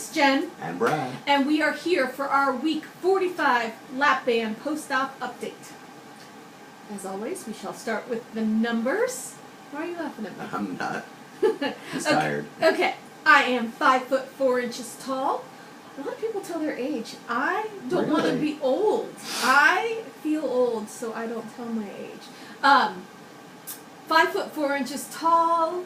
It's Jen. And Brad. And we are here for our week 45 lap band post-op update. As always, we shall start with the numbers. Why are you laughing at me? I'm not. I'm tired. Okay. I am 5 foot 4 inches tall. A lot of people tell their age. I don't want to be old. I feel old, so I don't tell my age. 5 foot 4 inches tall.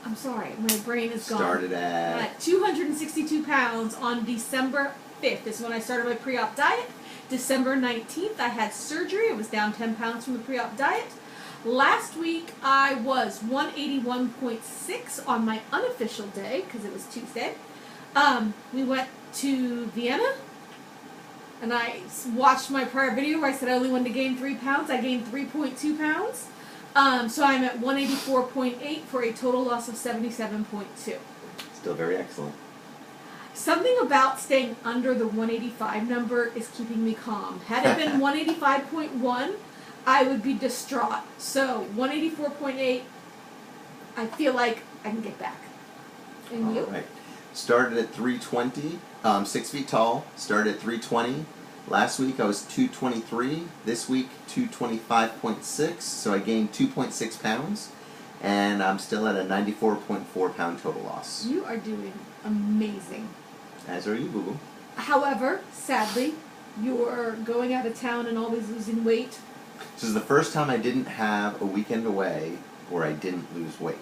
I'm sorry, my brain is gone. Started at 262 pounds on December 5th is when I started my pre-op diet. December 19th, I had surgery. I was down 10 pounds from the pre-op diet. Last week, I was 181.6 on my unofficial day, because it was Tuesday. We went to Vienna, and I watched my prior video where I said I only wanted to gain 3 pounds. I gained 3.2 pounds. So I'm at 184.8 for a total loss of 77.2. Still very excellent. Something about staying under the 185 number is keeping me calm. Had it been 185.1, I would be distraught. So 184.8, I feel like I can get back. And you? All right. Started at 320, 6 feet tall. Started at 320. Last week I was 223. This week 225.6. So I gained 2.6 pounds, and I'm still at a 94.4 pound total loss. You are doing amazing. As are you, Boo Boo. However, sadly, you're going out of town and always losing weight. This is the first time I didn't have a weekend away where I didn't lose weight.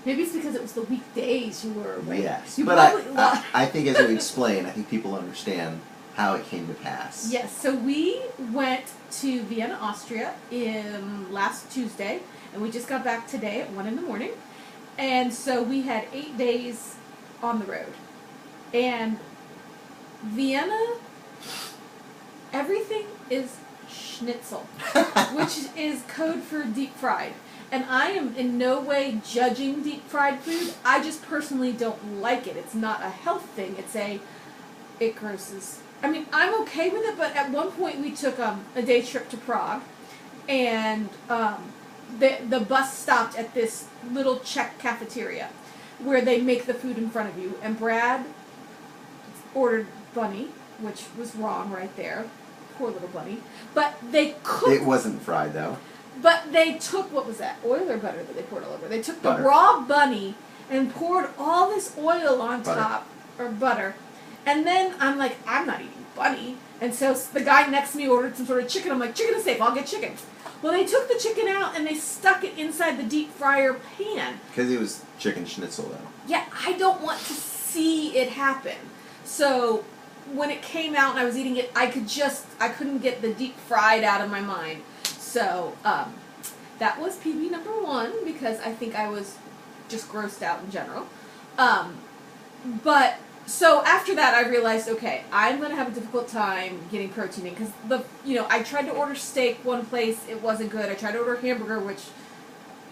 Maybe it's because it was the weekdays you were away. Yes, You but probably I think as we explain, I think people understand how it came to pass. Yes, so we went to Vienna, Austria last Tuesday, and we just got back today at 1 in the morning. And so we had 8 days on the road. And Vienna, everything is schnitzel, which is code for deep fried. And I am in no way judging deep fried food. I just personally don't like it. It's not a health thing. It grosses. I mean, I'm okay with it, but at one point we took a day trip to Prague, and the bus stopped at this little Czech cafeteria where they make the food in front of you. And Brad ordered bunny, which was wrong right there. Poor little bunny. But they cooked. It wasn't fried, though. But they took, what was that, oil or butter that they poured all over? They took Butter. the raw bunny and poured all this oil on top, or butter. And then I'm like, I'm not eating bunny. And so the guy next to me ordered some sort of chicken. I'm like, chicken is safe, I'll get chicken. Well, they took the chicken out and they stuck it inside the deep fryer pan. Because it was chicken schnitzel, though. Yeah, I don't want to see it happen. So when it came out and I was eating it, I couldn't get the deep fried out of my mind. So that was PB number 1 because I think I was just grossed out in general. But so after that, I realized, okay, I'm gonna have a difficult time getting protein in because I tried to order steak one place, it wasn't good. I tried to order hamburger, which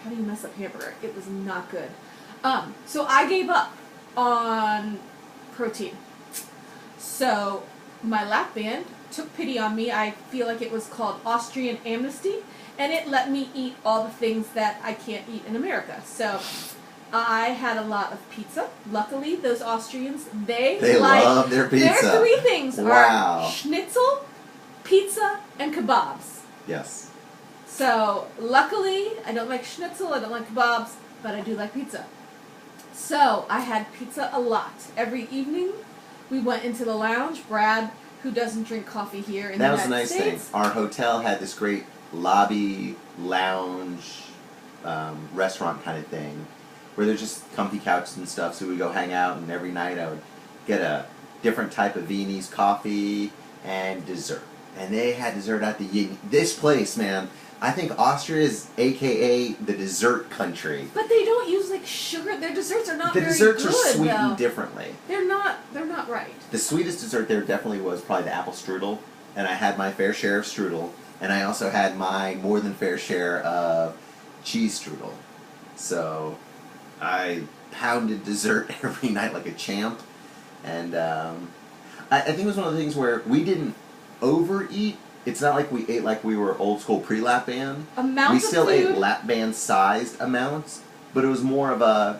how do you mess up hamburger? It was not good. So I gave up on protein. So my lap band took pity on me. I feel like it was called Austrian Amnesty, and it let me eat all the things that I can't eat in America. So I had a lot of pizza. Luckily, those Austrians, they love their pizza. Their 3 things Wow. are schnitzel, pizza, and kebabs. Yes. So luckily, I don't like schnitzel, I don't like kebabs, but I do like pizza. So I had pizza a lot. Every evening, we went into the lounge. Brad, who doesn't drink coffee here in the United States. That was a nice thing. Our hotel had this great lobby, lounge, restaurant kind of thing, where there's just comfy couches and stuff, so we go hang out, and every night I would get a different type of Viennese coffee and dessert. And they had dessert at this place, man. I think Austria is AKA the dessert country. But they don't use like sugar. Their desserts are not very good. The desserts are sweetened differently. They're not right. The sweetest dessert there definitely was probably the apple strudel, and I had my fair share of strudel, and I also had my more than fair share of cheese strudel. So I pounded dessert every night like a champ, and I think it was one of the things where we didn't overeat. It's not like we ate like we were old school pre-lap band. Amounts we still of food. ate lap band sized amounts, but it was more of a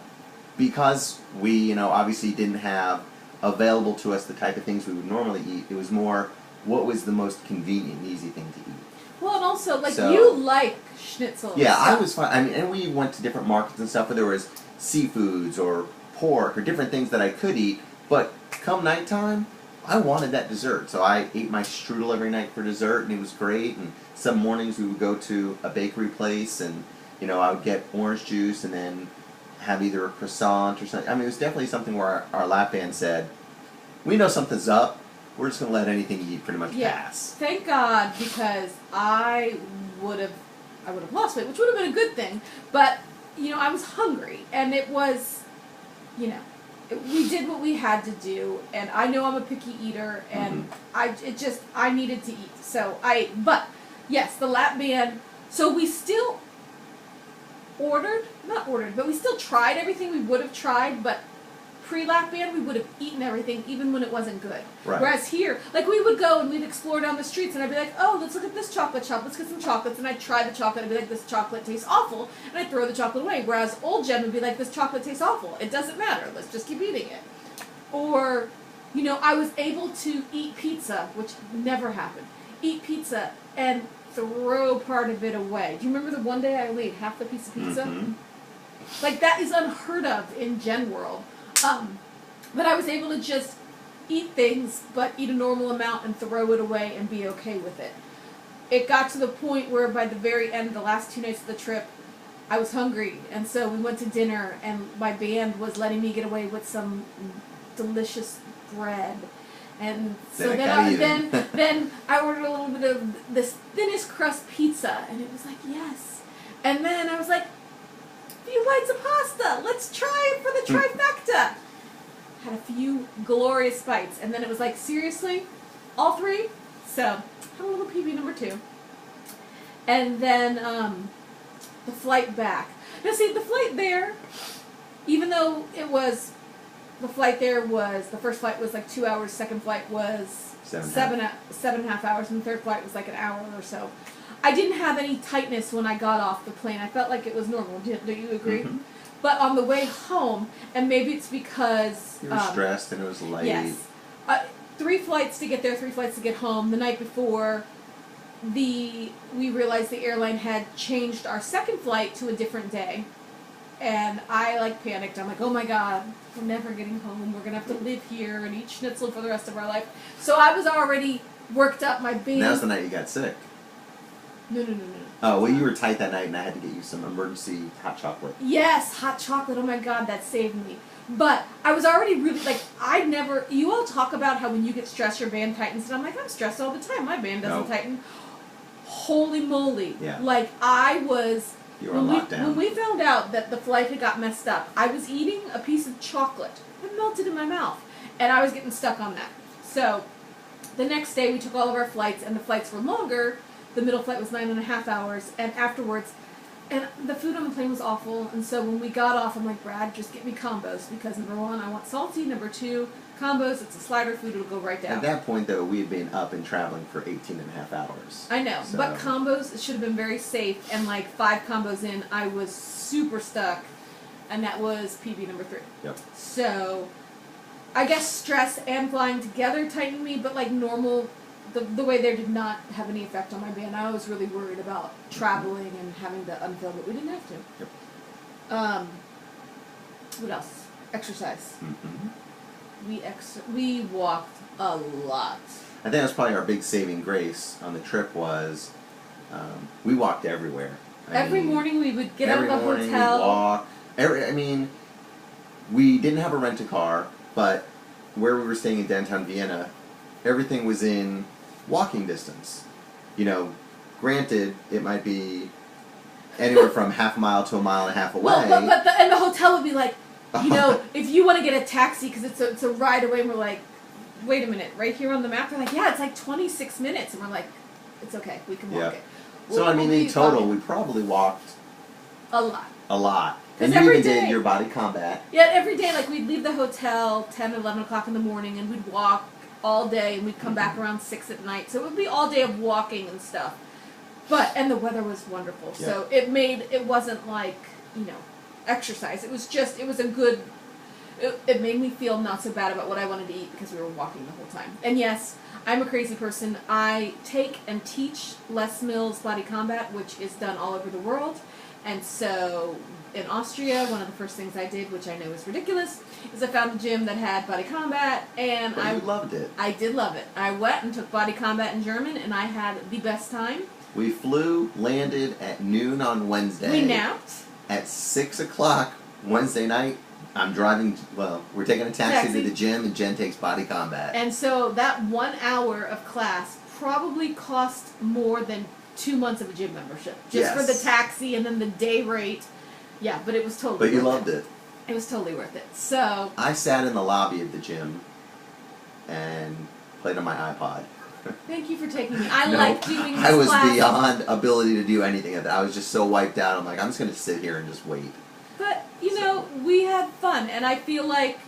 because we, obviously didn't have available to us the type of things we would normally eat, it was more what was the most convenient and easy thing to eat. Well, and also, like, So, you like schnitzel. Yeah, I so. was fine. I mean, and we went to different markets and stuff where there was seafoods or pork or different things that I could eat, but come nighttime, I wanted that dessert. So I ate my strudel every night for dessert, and it was great. And some mornings we would go to a bakery place, and, I would get orange juice and then have either a croissant or something. I mean, it was definitely something where our lap band said, we know something's up. We're just going to let anything you eat pretty much pass. Thank God, because I would have lost weight, which would have been a good thing. But, I was hungry, and it was, we did what we had to do, and I know I'm a picky eater, and I needed to eat. So I ate. But, yes, the lap band, so we still but we still tried everything we would have tried, but pre-lap band, we would have eaten everything even when it wasn't good. Right. Whereas here, like, we would go and we'd explore down the streets, and I'd be like, oh, let's look at this chocolate shop, let's get some chocolates, and I'd try the chocolate, and I'd be like, this chocolate tastes awful, and I'd throw the chocolate away. Whereas old Jen would be like, this chocolate tastes awful, it doesn't matter, let's just keep eating it. Or, I was able to eat pizza, which never happened. Eat pizza and throw part of it away. Do you remember the one day I only ate half the piece of pizza? Like, that is unheard of in Gen world. But I was able to just eat things, but eat a normal amount and throw it away and be okay with it. It got to the point where by the very end, the last 2 nights of the trip, I was hungry, and so we went to dinner, and my band was letting me get away with some delicious bread. And so then I ordered a little bit of this thinnest crust pizza, and it was like, yes. And then I was like, few bites of pasta. Let's try it for the trifecta. Had a few glorious bites, and then it was like, seriously, all 3. So had a little PB number 2, and then the flight back. Now, see, the flight there, even though it was, the first flight was like 2 hours, second flight was 7.5 hours, and the third flight was like an hour or so. I didn't have any tightness when I got off the plane. I felt like it was normal. Do you agree? But on the way home, and maybe it's because you were stressed and it was late. Yes. 3 flights to get there, 3 flights to get home. The night before, we realized the airline had changed our second flight to a different day. And I, panicked. I'm like, oh my God, we're never getting home. We're going to have to live here and eat schnitzel for the rest of our life. So I was already worked up. My band... That was the night you got sick. No. Oh, well, you were tight that night, and I had to get you some emergency hot chocolate. Yes, hot chocolate. Oh my God, that saved me. But I was already really, you all talk about how when you get stressed, your band tightens, and I'm like, I'm stressed all the time. My band doesn't tighten. Holy moly. Yeah. You were on lockdown. When we found out that the flight had got messed up, I was eating a piece of chocolate. It melted in my mouth. And I was getting stuck on that. So, the next day we took all of our flights, and the flights were longer. The middle flight was 9.5 hours, and afterwards, and the food on the plane was awful, and so when we got off, I'm like, Brad, just get me combos, because number 1, I want salty, number 2, combos, it's a slider food, it'll go right down. At that point, though, we had been up and traveling for 18.5 hours. I know, so. But combos should have been very safe, and 5 combos in, I was super stuck, and that was PB number 3. Yep. So, I guess stress and flying together tightened me, but normal... The way there did not have any effect on my band. I was really worried about traveling and having to unfill, but we didn't have to. Yep. What else? Exercise. We walked a lot. I think that was probably our big saving grace on the trip was we walked everywhere. Every morning we would get out of the hotel. Every morning we'd walk. We didn't have a rent-a-car, but where we were staying in downtown Vienna, everything was in walking distance. Granted, it might be anywhere from half a mile to a mile and a half away. Well, but the hotel would be like, if you want to get a taxi because it's a ride away, and we're like, wait a minute, right here on the map, they're like, yeah, it's like 26 minutes, and we're like, it's okay, we can walk it. So in total, we probably walked a lot. And you even did your body combat. Yeah, every day, we'd leave the hotel 10 or 11 o'clock in the morning, and we'd walk all day, and we'd come back around 6 at night. So it would be all day of walking and stuff. And the weather was wonderful. Yeah. So it wasn't exercise. It was a good it made me feel not so bad about what I wanted to eat because we were walking the whole time. And yes, I'm a crazy person. I take and teach Les Mills Body Combat, which is done all over the world. And so in Austria, one of the first things I did, which I know is ridiculous, is I found a gym that had Body Combat, and I loved it. I did love it. I went and took Body Combat in German, and I had the best time. We flew, landed at noon on Wednesday. We napped. At 6 o'clock Wednesday night, I'm driving, we're taking a taxi to the gym, and Jen takes Body Combat. And so that 1 hour of class probably cost more than 2 months of a gym membership. Just for the taxi and then the day rate. Yeah, but it was totally worth it. But you loved it. It was totally worth it. So I sat in the lobby of the gym and played on my iPod. Thank you for taking me. I like doing this I was class. beyond ability to do anything of it. I was just so wiped out. I'm like, I'm just going to sit here and just wait. But, you know, we had fun, and I feel like,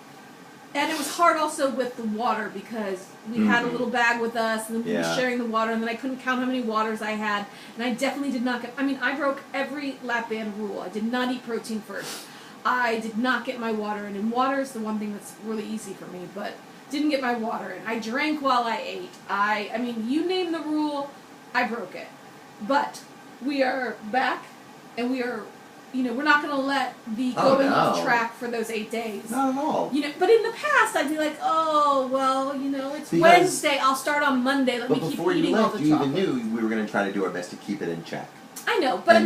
and it was hard also with the water because we had a little bag with us, and then we were sharing the water, and then I couldn't count how many waters I had, and I definitely did not get, I broke every lap band rule. I did not eat protein first. I did not get my water, and water is the one thing that's really easy for me, but didn't get my water in. I drank while I ate. I mean, you name the rule, I broke it. But we are back, and we are, you know, we're not going to let the going off track for those 8 days. Not at all. You know, but in the past, I'd be like, oh, well, you know, it's Wednesday. I'll start on Monday. Let me keep eating all the chocolate. But before you left, you even knew we were going to try to do our best to keep it in check. I know, but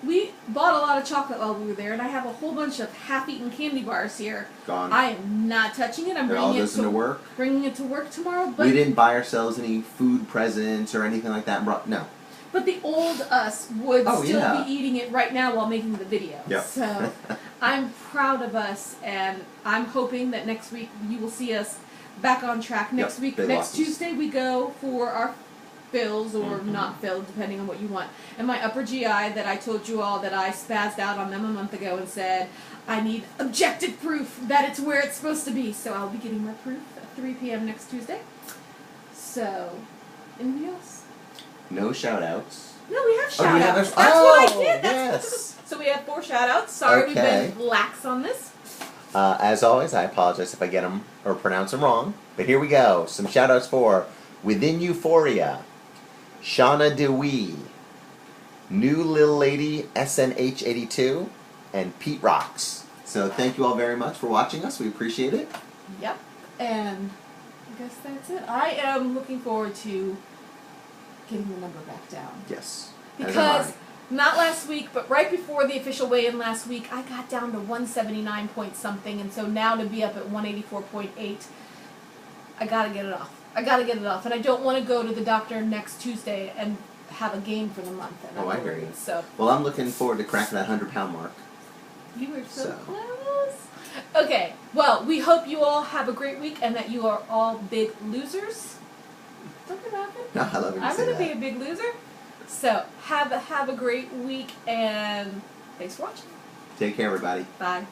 we bought a lot of chocolate while we were there, and I have a whole bunch of half-eaten candy bars here. Gone. I am not touching it. I'm bringing it to work. Bringing it to work tomorrow. But we didn't buy ourselves any food presents or anything like that. No. But the old us would still be eating it right now while making the video. Yep. So I'm proud of us, and I'm hoping that next week you will see us back on track. Next Tuesday we go for our fills or not filled, depending on what you want. And my upper GI that I told you all that I spazzed out on them a month ago and said, I need objective proof that it's where it's supposed to be. So I'll be getting my proof at 3 p.m. next Tuesday. So, anything else? No shout-outs. No, we have shout-outs. That's what I did. Yes. So we have 4 shout-outs. Sorry we've been lax on this. As always, I apologize if I get them or pronounce them wrong. But here we go. Some shout-outs for Within Euphoria, Shauna DeWee, New Lil Lady SNH82, and Pete Rocks. So thank you all very much for watching us. We appreciate it. Yep. And I guess that's it. I am looking forward to getting the number back down. Yes. Because not last week, but right before the official weigh-in last week, I got down to 179 point something, and so now to be up at 184.8, I gotta get it off. I and I don't want to go to the doctor next Tuesday and have a gain for the month. And I hear you. So. Well, I'm looking forward to cracking that 100-pound mark. You were so close. Okay, well, we hope you all have a great week and that you are all big losers. Don't get about it. No, I love it. I'm going to be a big loser. So, have a great week, and thanks for watching. Take care, everybody. Bye.